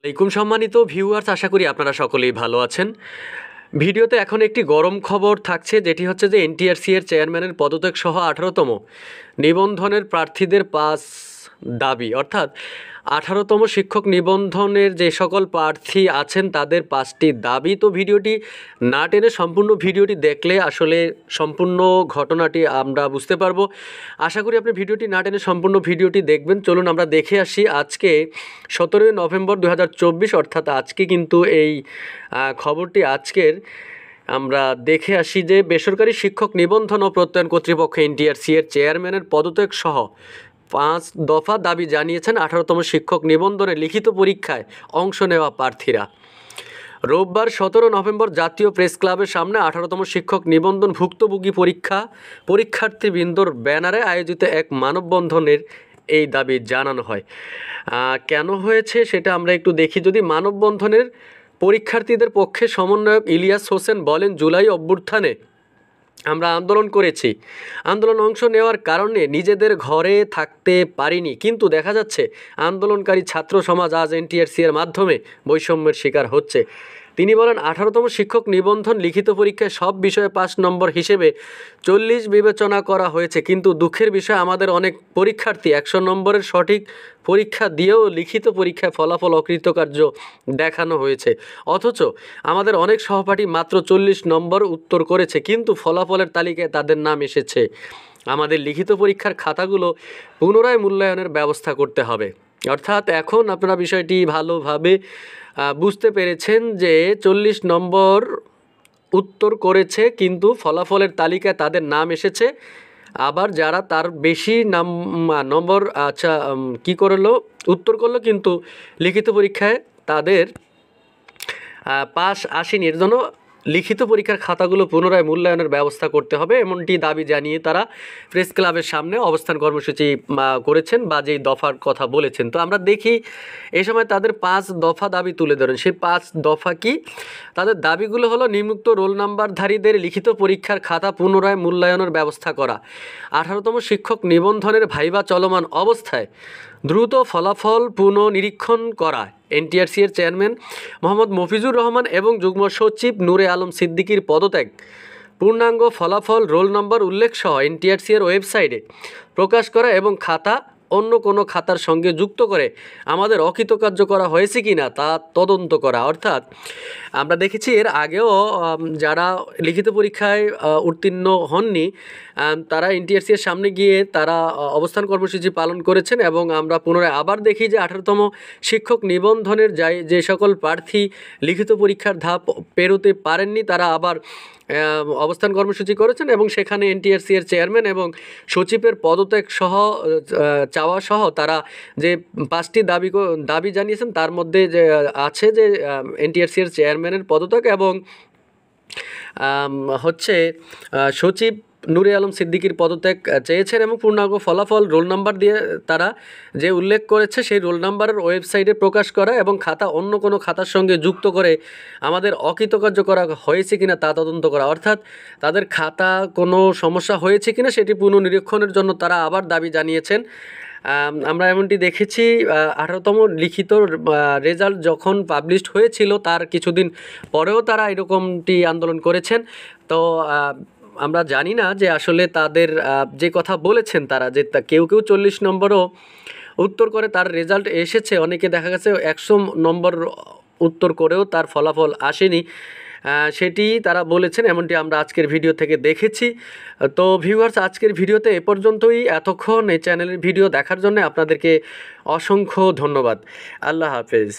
আলাইকুম সম্মানিত ভিউয়ার্স, আশা করি আপনারা সকলেই ভালো আছেন। ভিডিওতে এখন একটি গরম খবর থাকছে, যেটি হচ্ছে যে এনটিআরসি এর চেয়ারম্যানের পদত্যাগ সহ 18তম নিবন্ধনের প্রার্থীদের 5 দাবি, অর্থাৎ 18তম শিক্ষক নিবন্ধনের যে সকল প্রার্থী আছেন তাদের 5টি দাবি। তো ভিডিওটি না টেনে সম্পূর্ণ ভিডিওটি দেখলে আসলে সম্পূর্ণ ঘটনাটি আমরা বুঝতে পারবো। আশা করি আপনি ভিডিওটি না টেনে সম্পূর্ণ ভিডিওটি দেখবেন। চলুন আমরা দেখে আসি। আজকে 17 নভেম্বর 2024, অর্থাৎ আজকে কিন্তু এই খবরটি আজকের। আমরা দেখে আসি যে বেসরকারি শিক্ষক নিবন্ধন ও প্রত্যয়ন কর্তৃপক্ষ এনটিআরসি এর চেয়ারম্যানের পদত্যাগ সহ 5 দফা দাবি জানিয়েছেন 18তম শিক্ষক নিবন্ধনে লিখিত পরীক্ষায় অংশ নেওয়া প্রার্থীরা। রোববার 17 নভেম্বর জাতীয় প্রেস ক্লাবের সামনে 18তম শিক্ষক নিবন্ধন ভুক্তভোগী পরীক্ষার্থীবৃন্দর ব্যানারে আয়োজিত এক মানববন্ধনের এই দাবি জানানো হয়। কেন হয়েছে সেটা আমরা একটু দেখি। যদি মানববন্ধনের পরীক্ষার্থীদের পক্ষে সমন্বয়ক ইলিয়াস হোসেন বলেন, জুলাই অভ্যুত্থানে আমরা আন্দোলন করেছি। আন্দোলন অংশ নেওয়ার কারণে নিজেদের ঘরে থাকতে পারিনি, কিন্তু দেখা যাচ্ছে আন্দোলনকারী ছাত্র সমাজ আজ এনটিআরসি এর মাধ্যমে বৈষম্যের শিকার হচ্ছে। তিনি বলেন, 18তম শিক্ষক নিবন্ধন লিখিত পরীক্ষায় সব বিষয়ে 5 নম্বর হিসেবে 40 বিবেচনা করা হয়েছে, কিন্তু দুঃখের বিষয় আমাদের অনেক পরীক্ষার্থী 100 নম্বরের সঠিক পরীক্ষা দিয়েও লিখিত পরীক্ষায় ফলাফল অকৃতকার্য দেখানো হয়েছে। অথচ আমাদের অনেক সহপাঠী মাত্র 40 নম্বর উত্তর করেছে, কিন্তু ফলাফলের তালিকায় তাদের নাম এসেছে। আমাদের লিখিত পরীক্ষার খাতাগুলো পুনরায় মূল্যায়নের ব্যবস্থা করতে হবে। অর্থাৎ এখন আপনারা বিষয়টি ভালোভাবে বুঝতে পেরেছেন যে 40 নম্বর উত্তর করেছে, কিন্তু ফলাফলের তালিকায় তাদের নাম এসেছে। আবার যারা তার বেশি নম্বর কী করলো, উত্তর করলো, কিন্তু লিখিত পরীক্ষায় তাদের পাস আসেনি, এর জন্য লিখিত পরীক্ষার খাতাগুলো পুনরায় মূল্যায়নের ব্যবস্থা করতে হবে, এমনটি দাবি জানিয়ে তারা প্রেস ক্লাবের সামনে অবস্থান কর্মসূচি করেছেন বা যেই দফার কথা বলেছেন। তো আমরা দেখি এই সময় তাদের 5 দফা দাবি তুলে ধরেন। সেই 5 দফা কি? তাদের দাবিগুলো হলো, নিম্নোক্ত রোল নাম্বারধারীদের লিখিত পরীক্ষার খাতা পুনরায় মূল্যায়নের ব্যবস্থা করা, 18তম শিক্ষক নিবন্ধনের ভাইবা চলমান অবস্থায় দ্রুত ফলাফল পুনঃনিরীক্ষণ করা, এনটিআরসি এর চেয়ারম্যান মোহাম্মদ মফিজুর রহমান এবং যুগ্ম সচিব নূরে আলম সিদ্দিকীর পদত্যাগ, পূর্ণাঙ্গ ফলাফল রোল নম্বর উল্লেখ সহ এনটিআরসি এর ওয়েবসাইটে প্রকাশ করা এবং খাতা অন্য কোনো খাতার সঙ্গে যুক্ত করে আমাদের অকৃতকার্য করা হয়েছে কি না তা তদন্ত করা। অর্থাৎ আমরা দেখেছি এর আগেও যারা লিখিত পরীক্ষায় উত্তীর্ণ হননি তারা এনটিআরসি এর সামনে গিয়ে তারা অবস্থান কর্মসূচি পালন করেছেন, এবং আমরা পুনরায় আবার দেখি যে 18তম শিক্ষক নিবন্ধনের যে সকল প্রার্থী লিখিত পরীক্ষার ধাপ পেরোতে পারেননি তারা আবার অবস্থান কর্মসূচি করেছেন, এবং সেখানে এনটিআরসি এর চেয়ারম্যান এবং সচিবের পদত্যাগ সহ চাওয়া সহ তারা যে 5টি দাবি জানিয়েছেন তার মধ্যে যে আছে যে এনটিআরসি এর চেয়ারম্যানের পদত্যাগ এবং হচ্ছে সচিব নূরে আলম সিদ্দিকীর পদত্যাগ চেয়েছেন, এবং পূর্ণাঙ্গ ফলাফল রোল নাম্বার দিয়ে তারা যে উল্লেখ করেছে সেই রোল নাম্বারের ওয়েবসাইটে প্রকাশ করা এবং খাতা অন্য কোনো খাতার সঙ্গে যুক্ত করে আমাদের অকৃতকার্য করা হয়েছে কিনা তা তদন্ত করা। অর্থাৎ তাদের খাতা কোনো সমস্যা হয়েছে কিনা সেটি পুনঃনিরীক্ষণের জন্য তারা আবার দাবি জানিয়েছেন। আমরা এমনটি দেখেছি 18তম লিখিত রেজাল্ট যখন পাবলিশড হয়েছিল তার কিছুদিন পরেও তারা এরকমটি আন্দোলন করেছেন। তো আমরা জানি না যে আসলে তাদের যে কথা বলেছেন তারা যে কেউ 40 নম্বরও উত্তর করে তার রেজাল্ট এসেছে, অনেকে দেখা গেছে 100 নম্বর উত্তর করেও তার ফলাফল আসেনি, সেটি তারা বলেছেন, এমনটি আমরা আজকের ভিডিও থেকে দেখেছি। তো ভিউয়ার্স, আজকের ভিডিওতে এ পর্যন্তই। এতক্ষণ এই চ্যানেলের ভিডিও দেখার জন্য আপনাদেরকে অসংখ্য ধন্যবাদ। আল্লাহ হাফেজ।